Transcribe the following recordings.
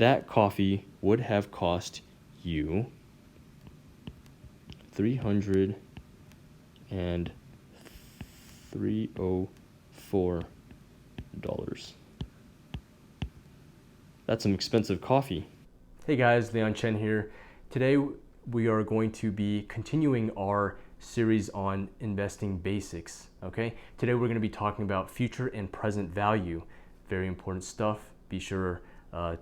that coffee would have cost you $304. That's some expensive coffee. Hey guys, Leon Chen here. Today we are going to be continuing our series on investing basics, okay? Today we're going to be talking about future and present value. Very important stuff. Be sure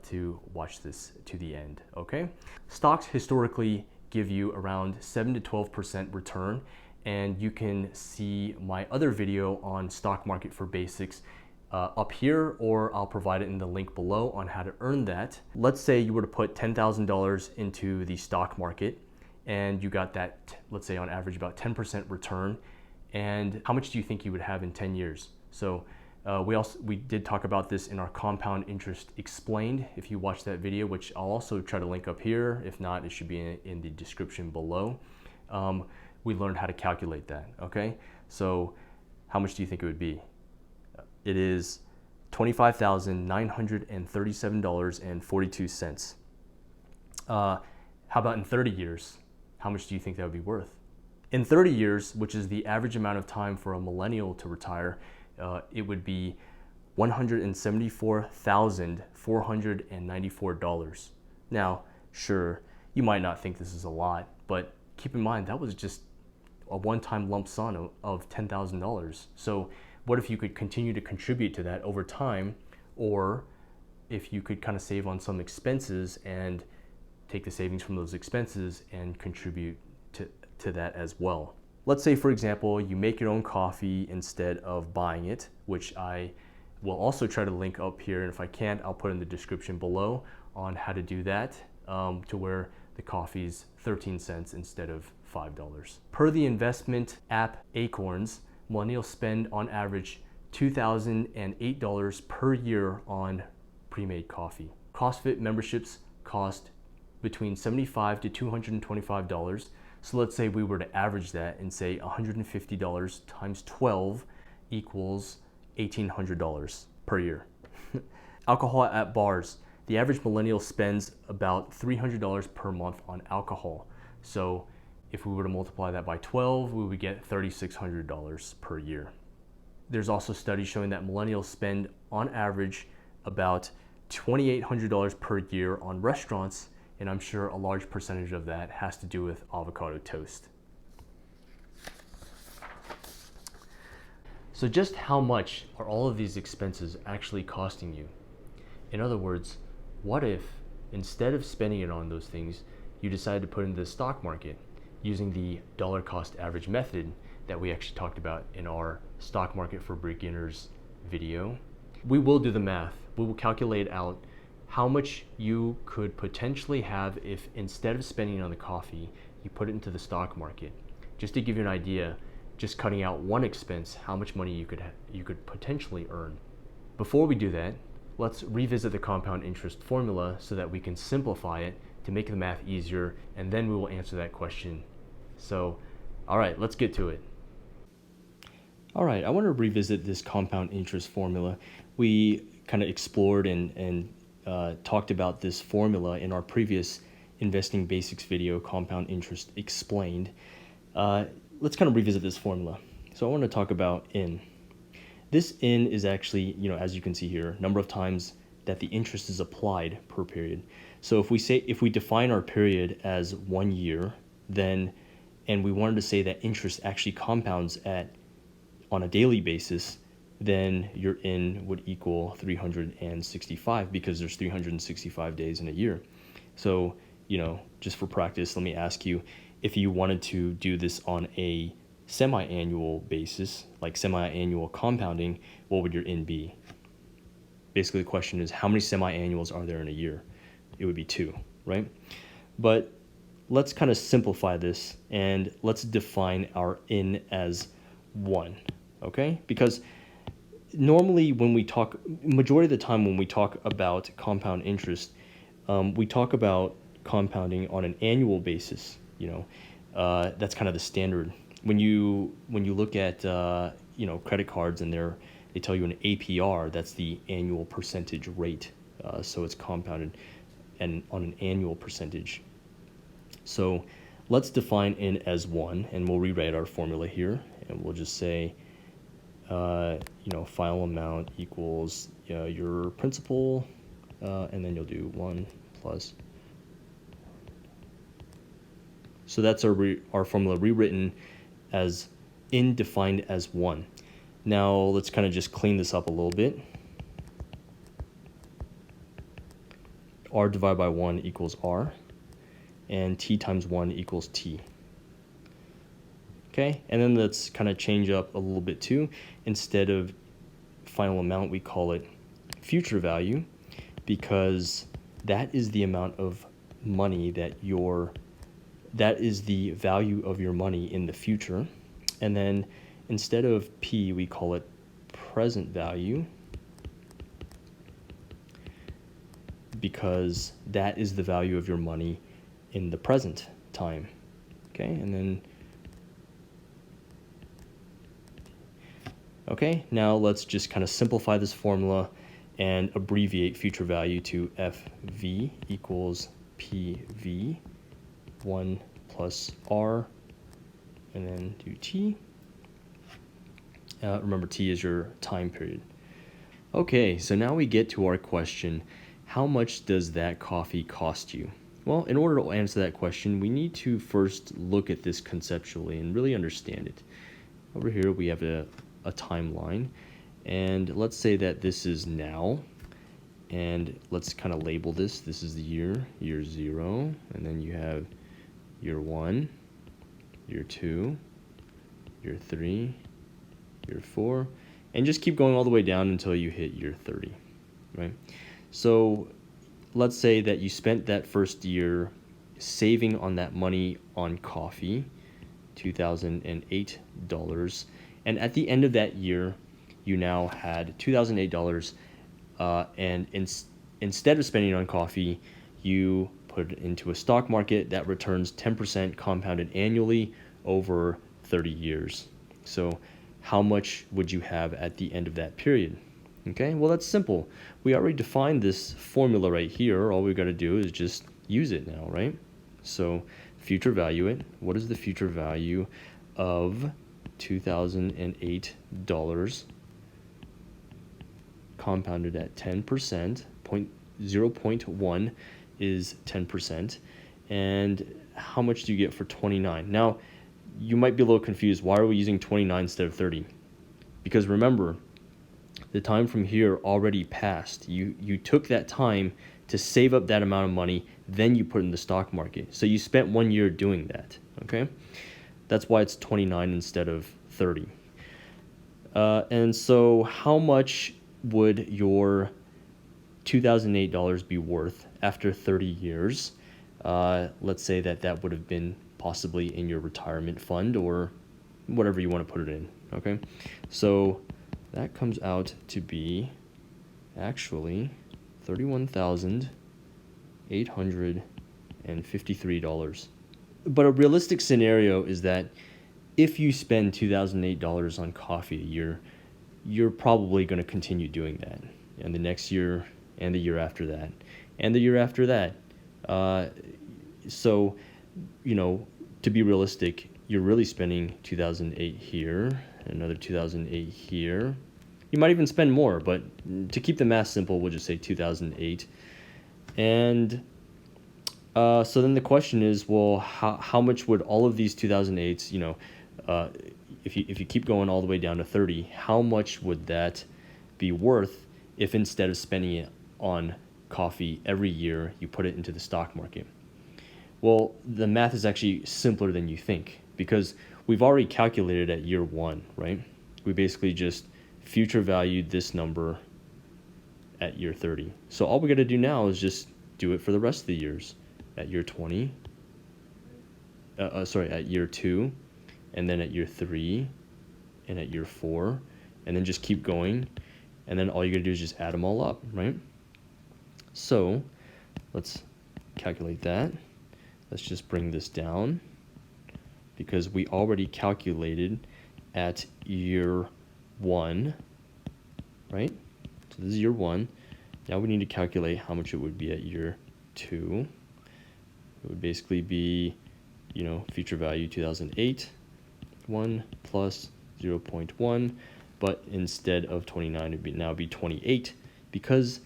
to watch this to the end, okay? Stocks historically give you around 7 to 12% return, and you can see my other video on stock market for basics up here, or I'll provide it in the link below on how to earn that. Let's say you were to put $10,000 into the stock market and you got that, let's say on average about 10% return, and how much do you think you would have in 10 years? So we did talk about this in our compound interest explained. If you watch that video, which I'll also try to link up here, if not, it should be in the description below. We learned how to calculate that, okay? So how much do you think it would be? It is $25,937.42. How about in 30 years? How much do you think that would be worth? In 30 years, which is the average amount of time for a millennial to retire, it would be $174,494. Now, sure, you might not think this is a lot, but keep in mind that was just a one-time lump sum of $10,000. So what if you could continue to contribute to that over time, or if you could kind of save on some expenses and take the savings from those expenses and contribute to that as well. Let's say, for example, you make your own coffee instead of buying it, which I will also try to link up here, and if I can't, I'll put in the description below on how to do that, to where the coffee's 13 cents instead of $5. Per the investment app Acorns, millennials spend on average $2,008 per year on pre-made coffee. CrossFit memberships cost between $75 to $225. So let's say we were to average that and say $150 times 12 equals $1,800 per year. Alcohol at bars. The average millennial spends about $300 per month on alcohol. So if we were to multiply that by 12, we would get $3,600 per year. There's also studies showing that millennials spend on average about $2,800 per year on restaurants, and I'm sure a large percentage of that has to do with avocado toast. So just how much are all of these expenses actually costing you? In other words, what if instead of spending it on those things, you decide to put into the stock market using the dollar cost average method that we actually talked about in our stock market for beginners video? We will do the math. We will calculate out how much you could potentially have if instead of spending on the coffee, you put it into the stock market. Just to give you an idea, just cutting out one expense, how much money you could potentially earn. Before we do that, let's revisit the compound interest formula so that we can simplify it to make the math easier, and then we will answer that question. So, all right, let's get to it. All right, I want to revisit this compound interest formula. We kind of explored and talked about this formula in our previous investing basics video, Compound Interest Explained. Let's kind of revisit this formula. So I want to talk about N. This N is actually, as you can see here, number of times that the interest is applied per period. So if we define our period as 1 year, then, and we wanted to say that interest actually compounds on a daily basis, then your N would equal 365 because there's 365 days in a year. So, just for practice, let me ask you, if you wanted to do this on a semi-annual basis, like semi-annual compounding, what would your N be? Basically, the question is, how many semi-annuals are there in a year? It would be 2, right? But let's kind of simplify this and let's define our N as 1, okay? Because normally when we talk, majority of the time when we talk about compound interest, we talk about compounding on an annual basis. That's kind of the standard. When you look at credit cards and they tell you an APR, that's the annual percentage rate. So it's compounded on an annual percentage. So let's define n as 1, and we'll rewrite our formula here, and we'll just say, final amount equals your principal, and then you'll do 1 plus. So that's our formula rewritten as n defined as 1. Now let's kind of just clean this up a little bit. R divided by 1 equals R, and T times 1 equals T. Okay, and then let's kind of change up a little bit too. Instead of final amount, we call it future value, because that is the amount of money that is the value of your money in the future. And then instead of P, we call it present value, because that is the value of your money in the present time. Okay, and then now let's just kind of simplify this formula and abbreviate future value to FV equals PV, 1 plus R, and then do T. Remember, T is your time period. Okay, so now we get to our question, how much does that coffee cost you? Well, in order to answer that question, we need to first look at this conceptually and really understand it. Over here we have a timeline, and let's say that this is now, and let's kind of label this. This is the year 0, and then you have year 1, year 2, year 3, year 4, and just keep going all the way down until you hit year 30, right? So let's say that you spent that first year saving on that money on coffee, $2,008, and at the end of that year, you now had $2,008, and instead of spending it on coffee, you put it into a stock market that returns 10% compounded annually over 30 years. So how much would you have at the end of that period? Okay, well, that's simple. We already defined this formula right here. All we've got to do is just use it now, right? So future value it. What is the future value of $2,008 compounded at 10%? 0.1 is 10%. And how much do you get for 29? Now, you might be a little confused. Why are we using 29 instead of 30? Because remember, the time from here already passed. You took that time to save up that amount of money, then you put it in the stock market. So you spent 1 year doing that, okay? That's why it's 29 instead of 30. And so how much would your $2,008 be worth after 30 years? Let's say that would have been possibly in your retirement fund or whatever you want to put it in, okay? So that comes out to be actually $31,853. But a realistic scenario is that if you spend $2,008 on coffee a year, you're probably going to continue doing that, and the next year, and the year after that, and the year after that. So, to be realistic, you're really spending 2008 here, another 2008 here. You might even spend more, but to keep the math simple, we'll just say 2008. And so then the question is, well, how much would all of these 2008s, if you keep going all the way down to 30, how much would that be worth if instead of spending it on coffee every year, you put it into the stock market? Well, the math is actually simpler than you think, because we've already calculated at year 1, right? We basically just future valued this number at year 30. So all we got to do now is just do it for the rest of the years. At year 20, at year 2, and then at year 3, and at year 4, and then just keep going, and then all you got to do is just add them all up, right? So let's calculate that. Let's just bring this down, because we already calculated at year 1, right? So this is year 1. Now we need to calculate how much it would be at year 2. It would basically be, future value 2008, 1 plus 0.1, but instead of 29, it would now be 28, because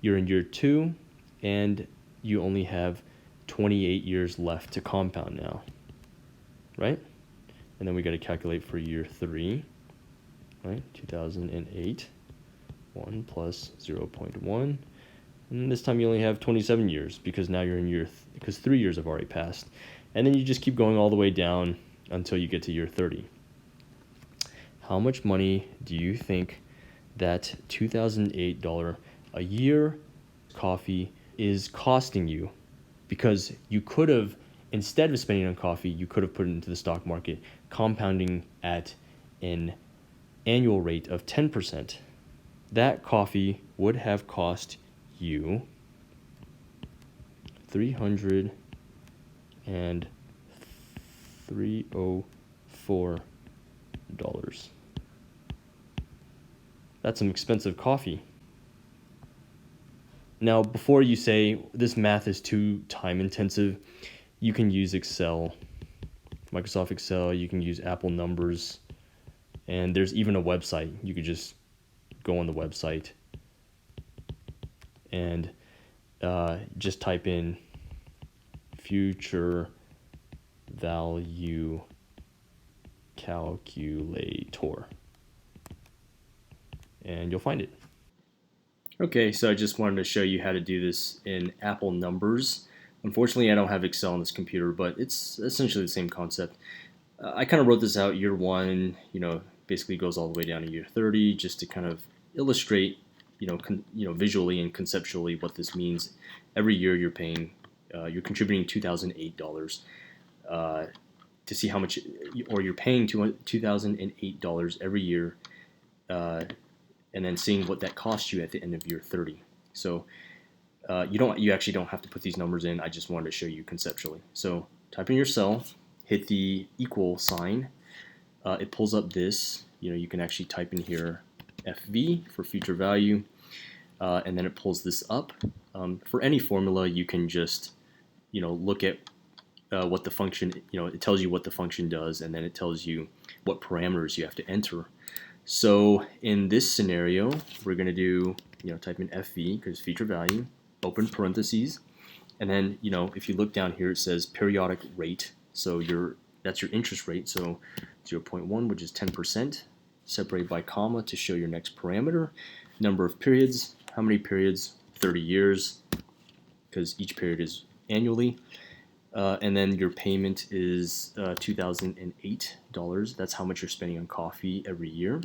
you're in year 2 and you only have 28 years left to compound now, right? And then we got to calculate for year 3, right? 2008, 1 plus 0.1. And this time you only have 27 years, because now you're in because 3 years have already passed. And then you just keep going all the way down until you get to year 30. How much money do you think that $2,008 a year coffee is costing you? Because you could have, instead of spending on coffee, you could have put it into the stock market, compounding at an annual rate of 10%. That coffee would have cost you $304. That's some expensive coffee. Now, before you say this math is too time intensive, you can use Excel, Microsoft Excel, you can use Apple Numbers, and there's even a website. You could just go on the website and just type in future value calculator, and you'll find it. Okay, so I just wanted to show you how to do this in Apple Numbers. Unfortunately, I don't have Excel on this computer, but it's essentially the same concept. I kind of wrote this out year 1, basically goes all the way down to year 30, just to kind of illustrate, visually and conceptually what this means. Every year you're contributing $2,008 to see how much, or you're paying $2,008 every year, and then seeing what that costs you at the end of year 30. So you actually don't have to put these numbers in. I just wanted to show you conceptually. So type in your cell, hit the equal sign. It pulls up this. You can actually type in here FV for future value, and then it pulls this up. For any formula, you can just look at what the function, it tells you what the function does, and then it tells you what parameters you have to enter. So in this scenario, we're going to do, type in FV, because future value, open parentheses, and then, if you look down here, it says periodic rate. So that's your interest rate. So 0.1, which is 10%, separated by comma to show your next parameter. Number of periods, how many periods? 30 years, because each period is annually. And then your payment is $2,008. That's how much you're spending on coffee every year.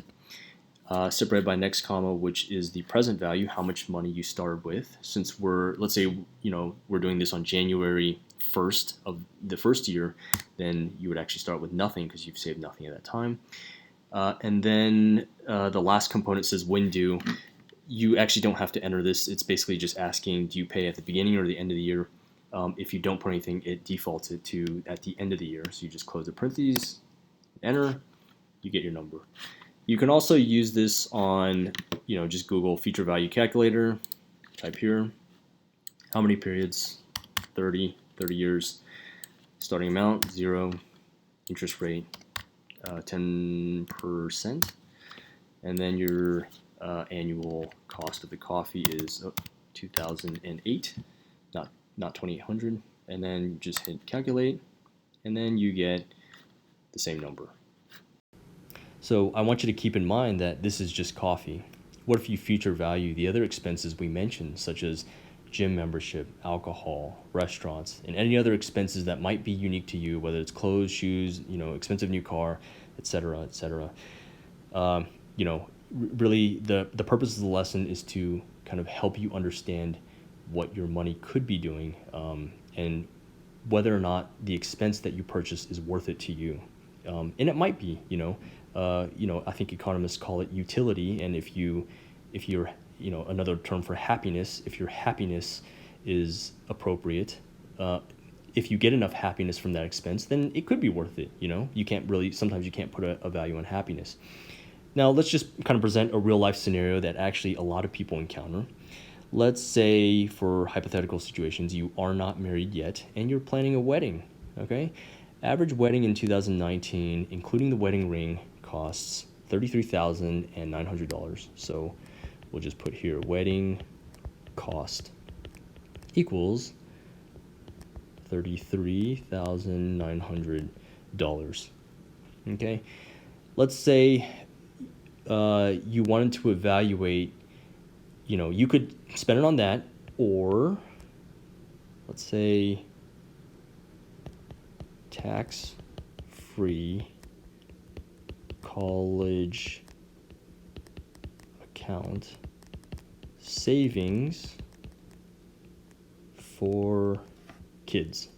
Separated by next comma, which is the present value, how much money you started with. Since let's say, we're doing this on January 1st of the first year, then you would actually start with nothing because you've saved nothing at that time. And then the last component says when due. You actually don't have to enter this. It's basically just asking, do you pay at the beginning or the end of the year? If you don't put anything, it defaults it to at the end of the year. So you just close the parentheses, enter, you get your number. You can also use this on, just Google future value calculator, type here, how many periods, 30 years, starting amount, 0, interest rate, 10%, and then your annual cost of the coffee is 2008, not 2800, and then just hit calculate, and then you get the same number. So I want you to keep in mind that this is just coffee. What if you future value the other expenses we mentioned, such as gym membership, alcohol, restaurants, and any other expenses that might be unique to you, whether it's clothes, shoes, expensive new car, etc., etc. Really the purpose of the lesson is to kind of help you understand what your money could be doing, and whether or not the expense that you purchase is worth it to you. And it might be, I think economists call it utility. And if you're, another term for happiness, if your happiness is appropriate, if you get enough happiness from that expense, then it could be worth it. Sometimes you can't put a value on happiness. Now let's just kind of present a real life scenario that actually a lot of people encounter. let's say for hypothetical situations, you are not married yet and you're planning a wedding, okay? Average wedding in 2019, including the wedding ring, costs $33,900. So we'll just put here wedding cost equals $33,900. Okay, let's say you wanted to evaluate, you could spend it on that, or let's say tax-free college account savings for kids,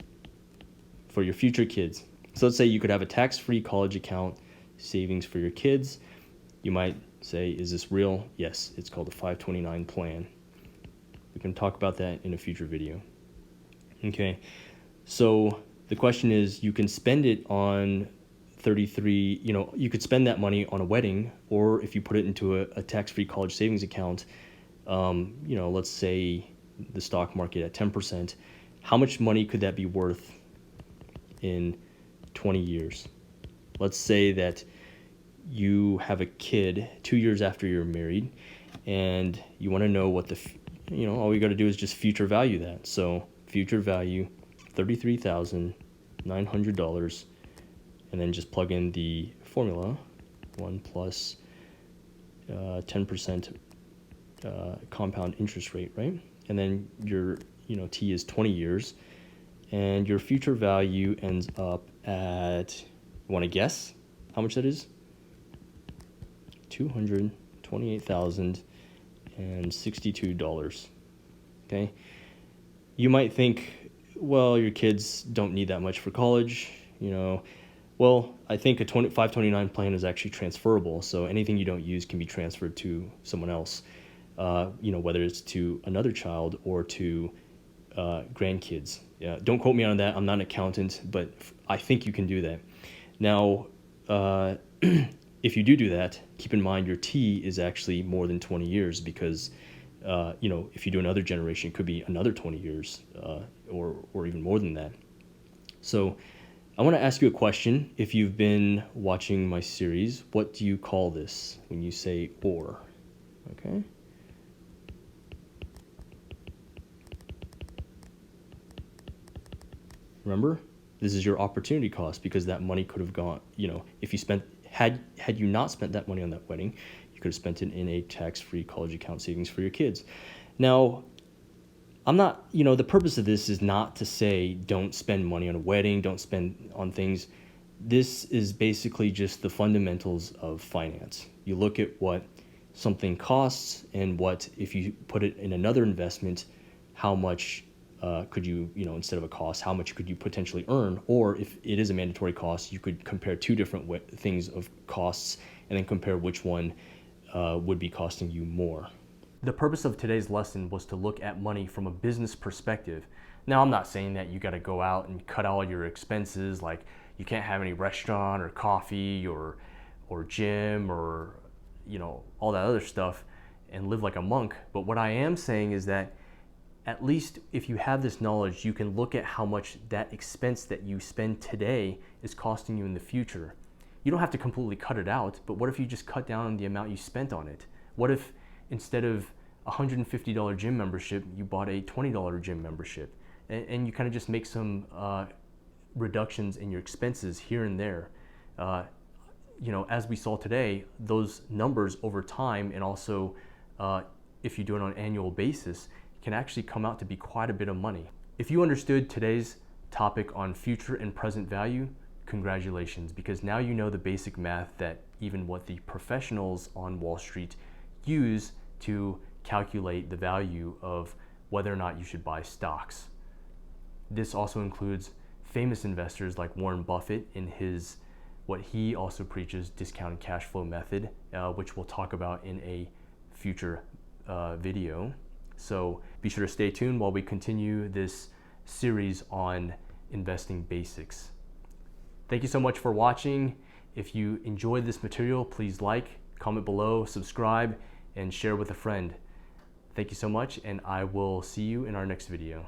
for your future kids. So let's say you could have a tax-free college account savings for your kids. You might say, is this real? Yes, it's called the 529 plan. We can talk about that in a future video. Okay, so the question is, you can spend it on you could spend that money on a wedding, or if you put it into a tax-free college savings account, let's say the stock market at 10%, how much money could that be worth in 20 years? Let's say that you have a kid 2 years after you're married, and you want to know what all you got to do is just future value that. So future value, $33,900, and then just plug in the formula, 1 plus 10% compound interest rate, right? And then your T is 20 years, and your future value ends up at, want to guess how much that is? $228,062. Okay, you might think, well, your kids don't need that much for college, Well, I think a 529 plan is actually transferable, so anything you don't use can be transferred to someone else, whether it's to another child or to grandkids. Yeah, don't quote me on that. I'm not an accountant, but I think you can do that. Now, if you do that, keep in mind your T is actually more than 20 years because, if you do another generation, it could be another 20 years or even more than that. So I want to ask you a question. If you've been watching my series, what do you call this when you say or? Okay. Remember, this is your opportunity cost because that money could have gone, if you had you not spent that money on that wedding, you could have spent it in a tax-free college account savings for your kids. Now, I'm not, the purpose of this is not to say don't spend money on a wedding, don't spend on things. This is basically just the fundamentals of finance. You look at what something costs and what, if you put it in another investment, how much could you, instead of a cost, how much could you potentially earn? Or if it is a mandatory cost, you could compare two different things of costs and then compare which one would be costing you more. The purpose of today's lesson was to look at money from a business perspective. Now, I'm not saying that you got to go out and cut all your expenses, like you can't have any restaurant or coffee or gym or all that other stuff and live like a monk. But what I am saying is that at least if you have this knowledge, you can look at how much that expense that you spend today is costing you in the future. You don't have to completely cut it out, but what if you just cut down on the amount you spent on it? What if instead of a $150 gym membership, you bought a $20 gym membership, and you kind of just make some reductions in your expenses here and there. As we saw today, those numbers over time, and also if you do it on an annual basis, can actually come out to be quite a bit of money. If you understood today's topic on future and present value, congratulations, because now you know the basic math that even what the professionals on Wall Street use to calculate the value of whether or not you should buy stocks. This also includes famous investors like Warren Buffett in his, what he also preaches, discounted cash flow method, which we'll talk about in a future video. So be sure to stay tuned while we continue this series on investing basics. Thank you so much for watching. If you enjoyed this material, please like, comment below, subscribe, and share with a friend. Thank you so much, and I will see you in our next video.